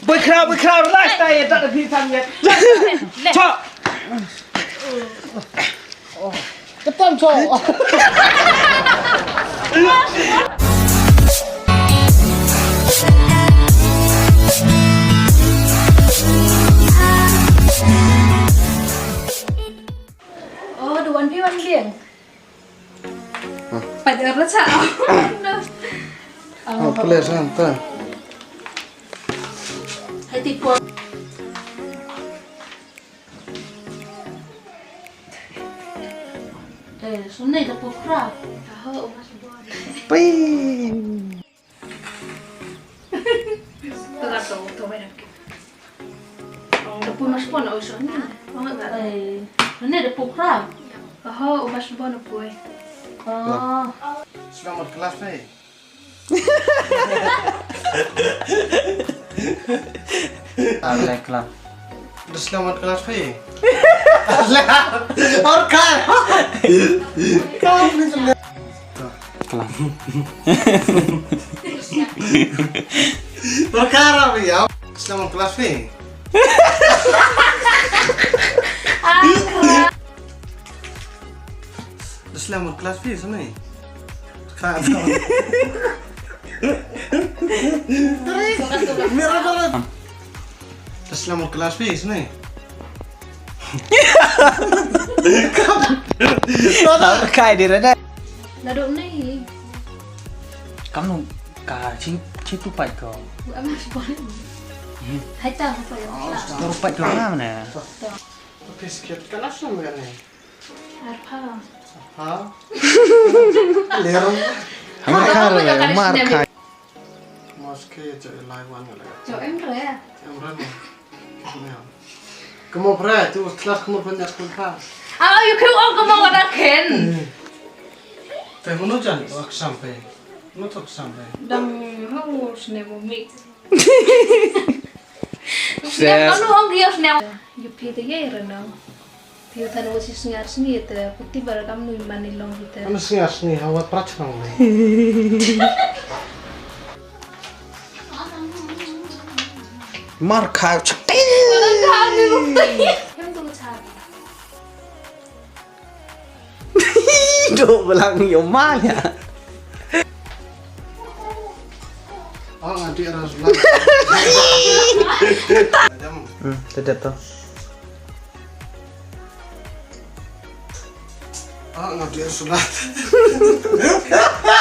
Bơi khao lái tay đặt được phi thằng nhé. Cho. Cái tôm cho. Duan pi wan liang. Pada rasa. Boleh santai. Hai tipu. Sunai dah pukra. Tahu mas buat. Ping. Terat tu banyak. Dah pun mas pun nak usul ni. Sunai dah pukra. Oh, mas buat nak buat. Oh. Selamat kelas ni. Alek kelas. Selamat kelas ni. और कार काम नहीं चल रहा और कार आ भैया Selamat kelas ni Selamat kelas ni sini car Selamat kelas ni sini Kamu kayak di mana? Laduk ni. Kamu kah cipu pai kau? Buat mas boleh. Hai tahu apa ya? Tahu pai kau mana? Tapi sikit kelas nama ni. Apa? Ha? Lerong. Markai. Maske jadi live one lagi. Jauh emre ya? Emre ni. Kamu pernah tu kelas kamu pernah sekolah pas? You kêu ông có mong là khen. Tapi mana jangan tu aku sampai, mana tu aku sampai. Dang hau sene bumi. Yang kamu orang dia sene. You pi tu ye rena. Pi tu nu si sengar seni tu. Putih baru kamu nu mani long kita. Mana sengar seni awak peracang ni. Markai cepat. Duk belang yomanya. Oh, nanti harus belang. Tidak tu. Oh, nanti harus belang.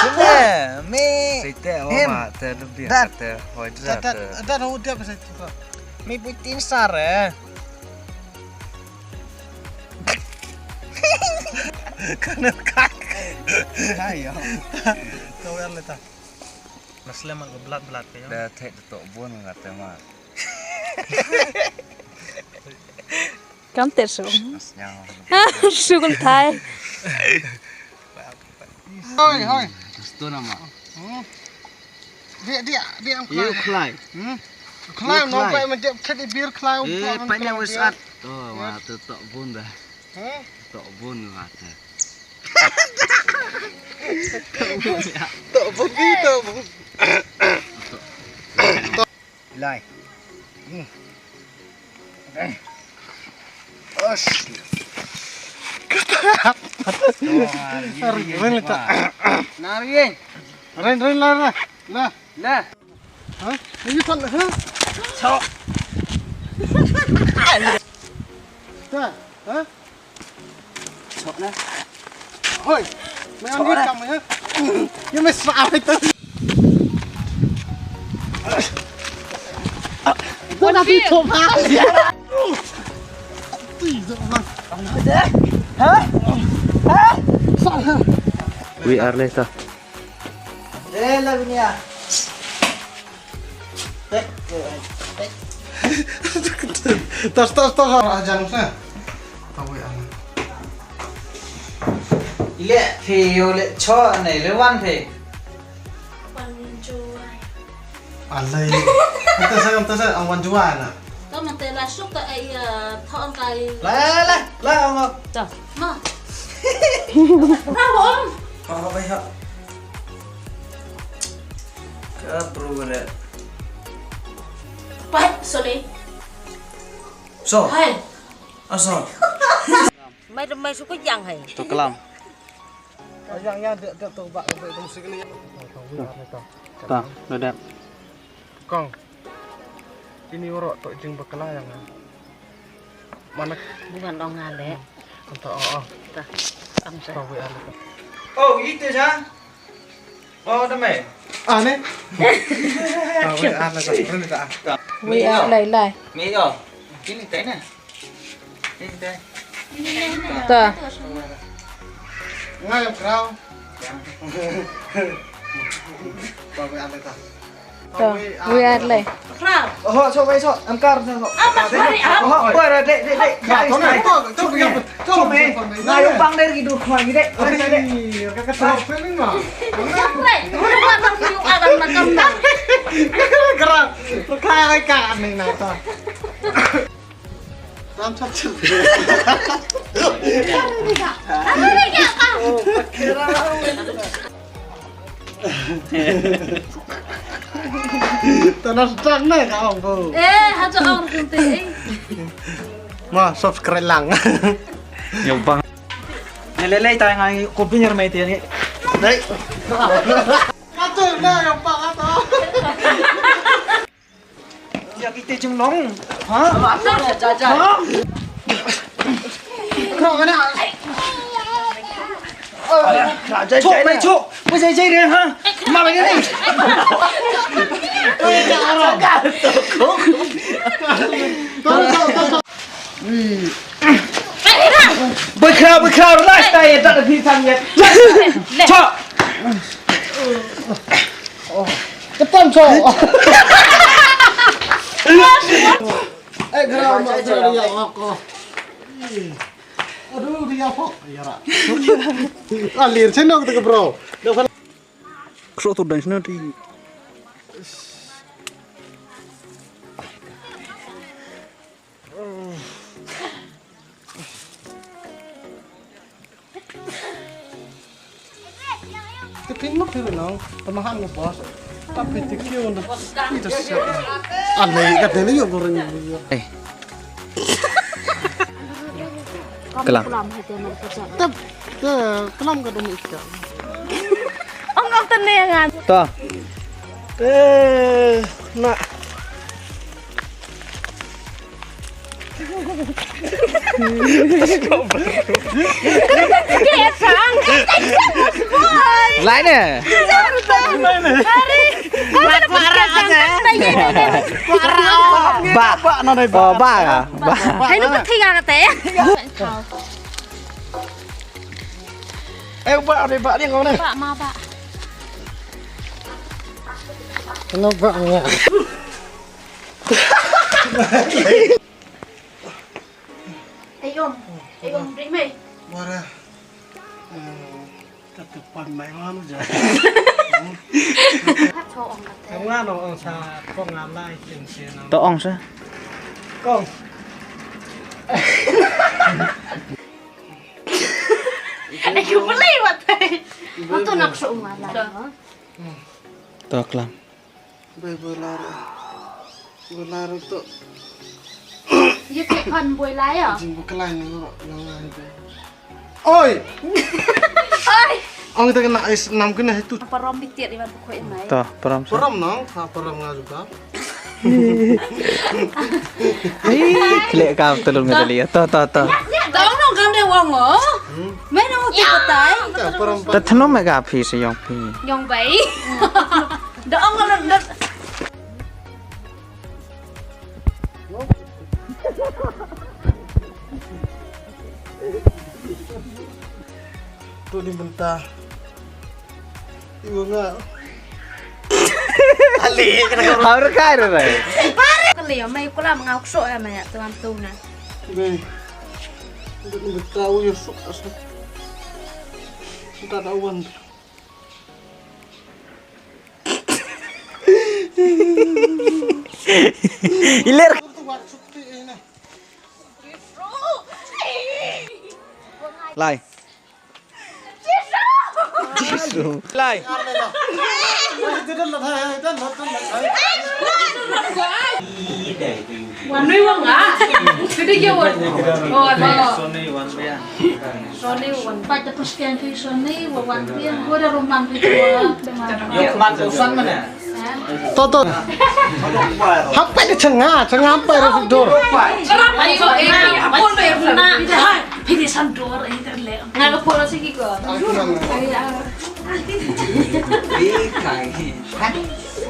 Sudah, mi. Kita awak terlebih kata, wajah ter. Ada udah pasal tu. Mi putin sar. Kena kak. Ayo. Kau yang letak. Nasle mak belat-belat ke? Dah tek tok bun kata mak. Kamu tersu. Asnyang. Sukun Thai. Hoi. Justu nama. Dia Iya kelai. Kelai nampak macam kena bir kelai. Panjang besar. Oh, mak tu tok bun dah. Tok bun kata. Tak begitu. Lai. Os. Ren letak. Naring. Ren lah. Hah? Ini tu ha? Cok. Dah. Ha? Cok nah. Hoi. Mai ambil kamu ya. Ini mesra itu. Buat apa itu pak? Hah? Salah. We are later. Lah dunia. Tas jangan sana. Tahu ya. Ile phi ile cho này ile one phi. Alai. Kita saya awan jual na. Có một tên là xúc tại thon tay. Lai ông. Trời. Mà. Sao không? Kalau baik hak. Bro boleh. Baik, sorry. So. Hai. Asal. Mày suka yang hay. Tu kelam. Yang dia tu bak itu musik ni. Ta, dadat. Kong. Ini orang tu jeng berkelayang. Mana Bukan dong ngale. untuk Tah. Ang sa. tahu ya. Oh, itu sah. Oh, dah mai. Ni. Tahu ya lah tak tak. Wei lại. Mi yo. Ini teh na. Ini teh. Ta. Ngay yang kerau. Tahu ya tak. Ta. Wei lại. Oh, so wei so. Angkar so. Oh, boleh dek. Kau ni tu me. Nah, yung bang dari gitu kau gitu. Kakak tahu feeling mah. Sampai. Bukan bang yung akan makan bang. Kerang. Kayak kayak ni nata. Tam cap cap. Tanah sedang ni kau bu. Hajo orang kunti. Ma subscribe lang. Yung bang. Lelei tayo ngai kopi nyermai tiyan ni. Đấy. Katul na yung pangato. Ya kita chung long. Ha? Kau kena. Chok mày chok. Bây giờ chơi đi ha. Mà mày cái này. Bơi khao relax tay đặt ở phía thằng nhật. Chok. Cepat so. Gerak mak dia aku. Aduh dia apa? Ya ra. Alir senok tu bro. Kro tu dan sini di. Kepingin tu nong, temahan nggak bos. Tapi tikiu nong, itu siapa? Aneh katanya yuk goreng. Kelam. Tep, kelam kadang itu. Ang teneangan. Ta. Nak. Dia sang. Lại nè. Ba nó đây ba à? Ba. Thấy nó mất thi ra là té. Em bạn đi ngon này. Bạ ma bạ. Nó vợ nha. Ê ôm đi mày. Mana? Ketepan mai ngono ja. Hát cho ông là té. Ngono ông sa con ngam lai chen chen. To ong sa. Con. Anh cứ beli wat. Nó tuh nak seumur lah. To kelam. Belar tu Như cái phần buổi lái à? jing bukelai ni yang itu. Oi. Ôi. Ông kita kena is 6 kena itu. Parom bitir iwan pokok ini. To peram sa. Peram nong, peram nga juga. Klik kau telur ngadali. To. Tahu nong kan dia wong oh. Mấy nó thì có tay. Peram. Ta thano me ga phi sa yong phi. Nhong vậy. Đó ông nó Tu dibentah. Ibu nga. Har kai rồi. cái liều mày có làm ngọc sội à mày ạ, tôi làm tù nè. Be. Dibentah yo sok asa. Kita dawan. Iler. Lại. Lai. Tidak lah hai dan hai. Wan nuôi vong à? Cái đi vô rồi. Rồi mà. Sony one bia. Sony wan. Pada persekian ke Sony wawan dia gua ada rumah gitu. Yok mat usan mana? Toto. Hampai di tengah hampai di dor. Kerap ayo apa bayar sana. Pilih sandur ini terleh. Nggak ke pulau sih kiko.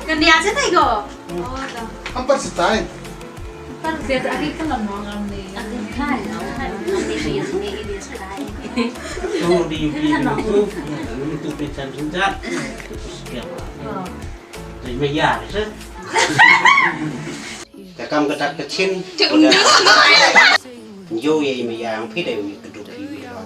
Kan dia aja tadi go. Hampai setai. Kan dia tadi kan ngomong nih. Hai, nanti dia sekali. Tuh di itu pesan sunjat. Sekian. Jadi bayar sih. Kakam ketak kecil. Yo ye me yang pi de mi keduk pi lo.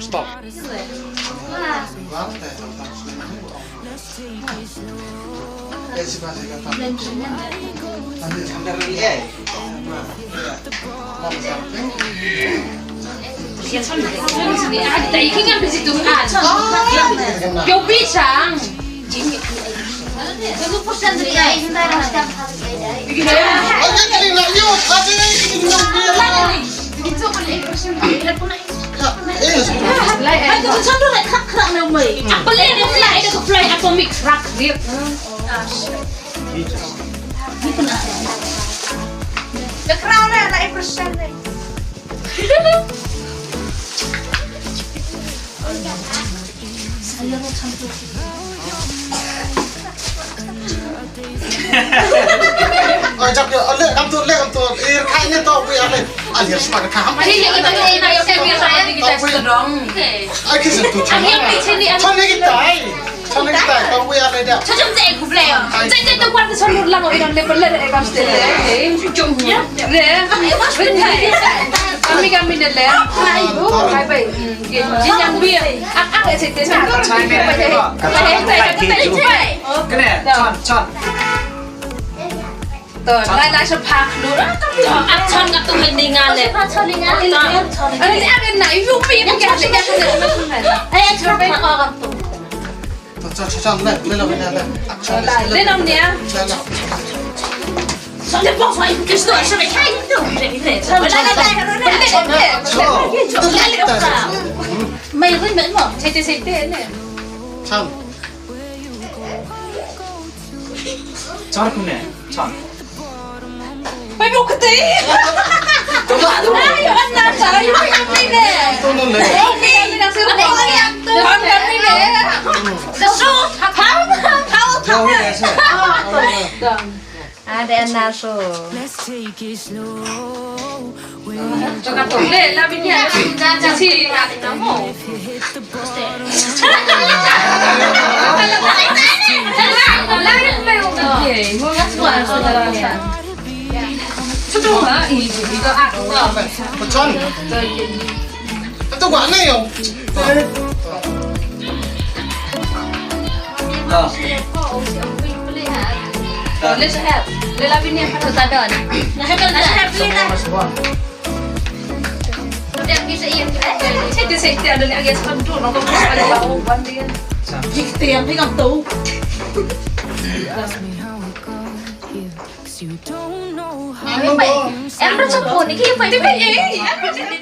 Stop. Tại khi ngăn bị gì tụi à? Kiểu bị sáng. Itu pesan dari ayah kita ada macam Aja kali nak yuk, aja ni. itu boleh pesan dari pun Lại itu pesan dulu khak nama. apa lagi dia fly ada ke fly atomic rock dia. Itu nak. Dekrau lah nak pesan ni. Saya mau campur. Ajak yo, lekam tu. Ir kai ni tau pi ale. Alir semak kam. Ini yang kita nak nak saya biar saya kita sedang. Ai kisah tu chan. Chan ni kita. Tau pi ale dah. Macam saya aku play. Saya tu kuat seluruh lang orang level le ekam style. Cuma le. Kami ni le. Hai baik. Jadi yang biar. Ak saya tu saya tak cakap. Kena. Chon. Tuh, lai sepak dulu. Action kat tu mendingan le. Pacalingan ini. Ini ada naik rupi mungkin ada yang Coba orang tu. Chan le le. Action. le nom dia. Soalnya bos saya itu sudah sampai kain tu. Mày với mình mà. Saya ni. Chan. Chon kena. Chon. Mày buộc cái gì? Ayo anda saya yang ni deh. Tolong le. Ini nak suruh orang tu. Orang ni deh. Suruh. Jauh ni sih. Ada naso. Jangan tu le, tapi ni ada sih ada nama. Sudah lah, itu aku. Chan. Itu gua ni yo. Le sehat, le la bini yang patut ada ni. Dia bisa yang saya ada ni agak sebentar, nak kau ada bau bandian. Jika yang pegang tu. Ano ba? Em rất sắp buồn khi phải Tapi eh, apa jadi?